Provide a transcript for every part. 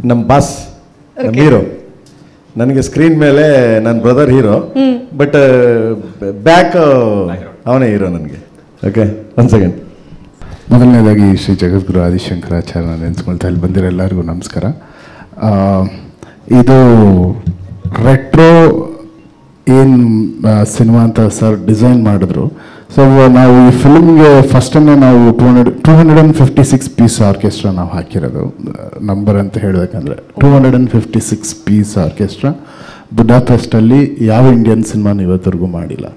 ನಮ್ಮ ಬಾಸ್, ನಮ್ಮ ಹೀರೋ. ನನಗೆ ಸ್ಕ್ರೀನ್ ಮೇಲೆ ನನ್ನ ಬ್ರದರ್ ಹೀರೋ, ಬಟ್ ಬ್ಯಾಕ್ ಅವನೇ ಹೀರೋ ನನಗೆ. Okay, 1 second. ಮೊದಲನೇದಾಗಿ ಶ್ರೀ ಜಗದ್ಗುರು ಆದಿಶಂಕರಾಚಾರ್ಯ ನೆನೆಸ್ಕೊಳ್ತಾ ಇಲ್ಲಿ ಬಂದಿರೋ ಎಲ್ಲರಿಗೂ ನಮಸ್ಕಾರ. ಇದು ರೆಟ್ರೋ ಏನು ಸಿನಿಮಾ ಅಂತ ಸರ್ ಡಿಸೈನ್ ಮಾಡಿದ್ರು. ಸೊ ನಾವು ಈ ಫಿಲ್ಮ್ಗೆ ಫಸ್ಟನ್ನೇ ನಾವು 256 ಪೀಸ್ ಆರ್ಕೆಸ್ಟ್ರಾ ನಾವು ಹಾಕಿರೋದು. ನಂಬರ್ ಅಂತ ಹೇಳಬೇಕಂದ್ರೆ 256 ಪೀಸ್ ಆರ್ಕೆಸ್ಟ್ರಾ ಬುಡಾಪೆಸ್ಟಲ್ಲಿ ಯಾವ ಇಂಡಿಯನ್ ಸಿನಿಮಾನು ಇವತ್ತರೆಗೂ ಮಾಡಿಲ್ಲ.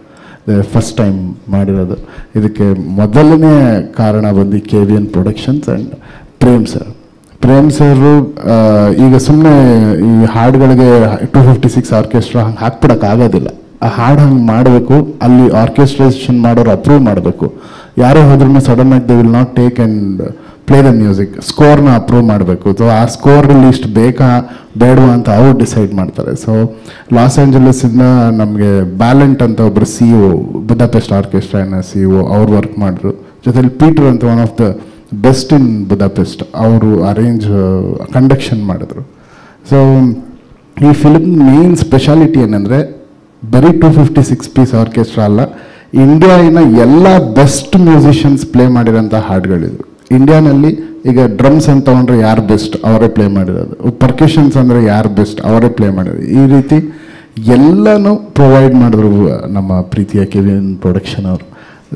ಫಸ್ಟ್ ಟೈಮ್ ಮಾಡಿರೋದು. ಇದಕ್ಕೆ ಮೊದಲನೇ ಕಾರಣ ಬಂದು KVN ಪ್ರೊಡಕ್ಷನ್ಸ್ ಆ್ಯಂಡ್ ಪ್ರೇಮ್ ಸರು ಈಗ ಸುಮ್ಮನೆ ಈ ಹಾಡುಗಳಿಗೆ 256 ಆರ್ಕೆಸ್ಟ್ರಾ ಹಂಗೆ ಹಾಕ್ಬಿಡೋಕ್ಕಾಗೋದಿಲ್ಲ. ಆ ಹಾಡು ಹಂಗೆ ಮಾಡಬೇಕು, ಅಲ್ಲಿ ಆರ್ಕೆಸ್ಟ್ರೇಷನ್ ಮಾಡೋರು ಅಪ್ರೂವ್ ಮಾಡಬೇಕು. ಯಾರೇ ಹೋದ್ರೂ ಸಡನ್ನಾಗಿ they will not take and play the music. ಸ್ಕೋರ್ನ ಅಪ್ರೂವ್ ಮಾಡಬೇಕು. ಸೊ ಆ ಸ್ಕೋರಲ್ಲಿ ಇಷ್ಟು ಬೇಕಾ ಬೇಡವಾ ಅಂತ ಅವ್ರು ಡಿಸೈಡ್ ಮಾಡ್ತಾರೆ. ಸೊ ಲಾಸ್ ಏಂಜಲೀಸಿಂದ ನಮಗೆ ಬ್ಯಾಲೆಂಟ್ ಅಂತ ಒಬ್ಬರು CEO, ಬುಡಾಪೆಸ್ಟ್ ಆರ್ಕೆಸ್ಟ್ರಾನ CEO, ಅವ್ರು ವರ್ಕ್ ಮಾಡಿದ್ರು. ಜೊತೆಲಿ ಪೀಟರ್ ಅಂತ one of the best in Budapest, ಅವರು ಅರೇಂಜ್ ಕಂಡಕ್ಷನ್ ಮಾಡಿದ್ರು. ಸೊ ಈ ಫಿಲ್ಮ್ ಮೇನ್ ಸ್ಪೆಷಾಲಿಟಿ ಏನಂದರೆ ಬರೀ 256 ಪೀಸ್ ಆರ್ಕೆಸ್ಟ್ರಾ ಅಲ್ಲ, ಇಂಡಿಯಾವಿನ ಎಲ್ಲ ಬೆಸ್ಟ್ ಮ್ಯೂಸಿಷಿಯನ್ಸ್ ಪ್ಲೇ ಮಾಡಿರೋಂಥ ಹಾಡುಗಳಿದ್ರು. ಇಂಡಿಯಾನಲ್ಲಿ ಈಗ ಡ್ರಮ್ಸ್ ಅಂತ ತೊಗೊಂಡ್ರೆ ಯಾರು ಬೆಸ್ಟ್ ಅವರೇ ಪ್ಲೇ ಮಾಡಿರೋದು, ಪರ್ಕಷನ್ಸ್ ಅಂದರೆ ಯಾರು ಬೆಸ್ಟ್ ಅವರೇ ಪ್ಲೇ ಮಾಡಿರೋದು. ಈ ರೀತಿ ಎಲ್ಲನೂ ಪ್ರೊವೈಡ್ ಮಾಡಿದ್ರು ನಮ್ಮ ಪ್ರೀತಿಯ KVN ಪ್ರೊಡಕ್ಷನ್ ಅವರು.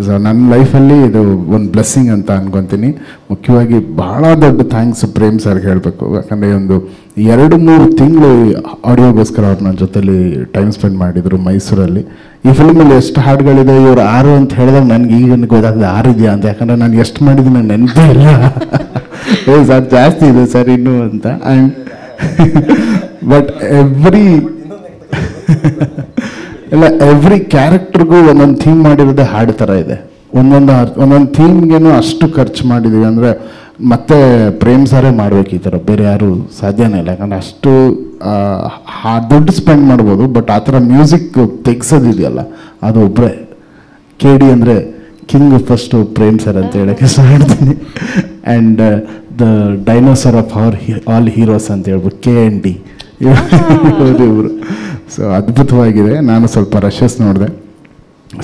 ಸೊ ನನ್ನ ಲೈಫಲ್ಲಿ ಇದು ಒಂದು ಬ್ಲೆಸ್ಸಿಂಗ್ ಅಂತ ಅನ್ಕೊತೀನಿ. ಮುಖ್ಯವಾಗಿ ಭಾಳ ದೊಡ್ಡ ಥ್ಯಾಂಕ್ಸ್ ಪ್ರೇಮ್ ಸರ್ಗೆ ಹೇಳಬೇಕು. ಯಾಕಂದರೆ ಒಂದು 2-3 ತಿಂಗಳು ಆಡಿಯೋಗೋಸ್ಕರ ಅವ್ರು ನನ್ನ ಜೊತೆಲಿ ಟೈಮ್ ಸ್ಪೆಂಡ್ ಮಾಡಿದರು ಮೈಸೂರಲ್ಲಿ. ಈ ಫಿಲ್ಮಲ್ಲಿ ಎಷ್ಟು ಹಾಡುಗಳಿದೆ, ಇವರು 6 ಅಂತ ಹೇಳಿದಾಗ ನನಗೆ ಈಗ ಗೊತ್ತಾಗ್ತದೆ 6 ಇದೆಯಾ ಅಂತ. ಯಾಕಂದರೆ ನಾನು ಎಷ್ಟು ಮಾಡಿದ್ದೀನಿ ನನಗೆ ನೆನಪೇ ಇಲ್ಲ. ಸರ್ ಜಾಸ್ತಿ ಇದೆ ಸರ್ ಇನ್ನೂ ಅಂತ. ಆ್ಯಂಡ್ ಬಟ್ ಎವ್ರಿ ಕ್ಯಾರೆಕ್ಟರ್ಗೂ ಒಂದೊಂದು ಥೀಮ್ ಮಾಡಿರೋದೇ ಹಾಡು ಥರ ಇದೆ. ಒಂದೊಂದು ಥೀಮ್ಗೇನು ಅಷ್ಟು ಖರ್ಚು ಮಾಡಿದ್ದೀವಿ ಅಂದರೆ ಮತ್ತೆ ಪ್ರೇಮ್ ಸಾರೇ ಮಾಡ್ಬೇಕು ಈ ಥರ, ಬೇರೆ ಯಾರು ಸಾಧ್ಯನೇ ಇಲ್ಲ. ಯಾಕಂದರೆ ಅಷ್ಟು ದುಡ್ಡು ಸ್ಪೆಂಡ್ ಮಾಡ್ಬೋದು, ಬಟ್ ಆ ಥರ ಮ್ಯೂಸಿಕ್ ತೆಗ್ಸೋದಿದೆಯಲ್ಲ ಅದು ಒಬ್ಬರೇ. KD ಅಂದರೆ ಕಿಂಗ್ ಫಸ್ಟು ಪ್ರೇಮ್ ಸರ್ ಅಂತ ಹೇಳೋಕ್ಕೆ ಇಷ್ಟಪಡ್ತೀನಿ. And the dinosaur of all heroes ಅಂತ ಹೇಳ್ಬೋದು KND ಇವರು. ಸೊ ಅದ್ಭುತವಾಗಿದೆ. ನಾನು ಸ್ವಲ್ಪ ರಶಸ್ ನೋಡಿದೆ,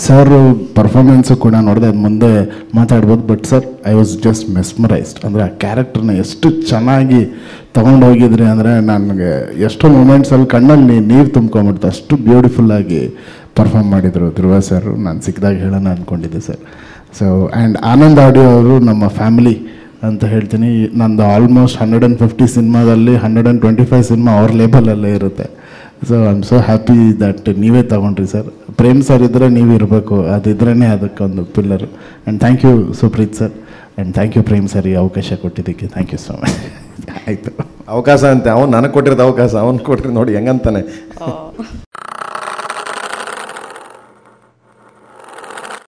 ಸರ್ ಪರ್ಫಾರ್ಮೆನ್ಸು ಕೂಡ ನೋಡಿದೆ, ಅದು ಮುಂದೆ ಮಾತಾಡ್ಬೋದು. But sir I was just mesmerised. ಅಂದರೆ ಆ ಕ್ಯಾರೆಕ್ಟರ್ನ ಎಷ್ಟು ಚೆನ್ನಾಗಿ ತೊಗೊಂಡೋಗಿದ್ರಿ ಅಂದರೆ ನನಗೆ ಎಷ್ಟೋ ಮೂಮೆಂಟ್ಸಲ್ಲಿ ಕಣ್ಣಲ್ಲಿ ನೀರು ತುಂಬ್ಕೊಂಬಿಡ್ತು. ಅಷ್ಟು ಬ್ಯೂಟಿಫುಲ್ಲಾಗಿ ಪರ್ಫಾರ್ಮ್ ಮಾಡಿದರು ಧ್ರುವ ಸರ್. ನಾನು ಸಿಕ್ಕಿದಾಗ ಹೇಳೋಣ ಅಂದ್ಕೊಂಡಿದ್ದೆ sir. So and Anand audio ಅವರು ನಮ್ಮ ಫ್ಯಾಮಿಲಿ ಅಂತ ಹೇಳ್ತೀನಿ. ನಂದು ಆಲ್ಮೋಸ್ಟ್ 150 ಸಿನಿಮಾದಲ್ಲಿ 125 ಸಿನಿಮಾ ಅವ್ರ ಲೇಬಲಲ್ಲೇ ಇರುತ್ತೆ. So I am so happy that ನೀವೇ ತಗೊಂಡ್ರಿ ಸರ್. ಪ್ರೇಮ್ ಸರ್ ಇದ್ದರೆ ನೀವು ಇರಬೇಕು, ಅದಿದ್ರೇ ಅದಕ್ಕೊಂದು pillar. And thank you Supreeth sir, and thank you Prem sir ಈ ಅವಕಾಶ ಕೊಟ್ಟಿದ್ದಕ್ಕೆ. Thank you so much. ಆಯಿತು, ಅವಕಾಶ ಅಂತೆ ಅವ್ನು ನನಗೆ ಕೊಟ್ಟಿರೋದು ಅವಕಾಶ, ಅವ್ನು ಕೊಟ್ಟಿರಿ ನೋಡಿ ಹೆಂಗಂತಾನೆ.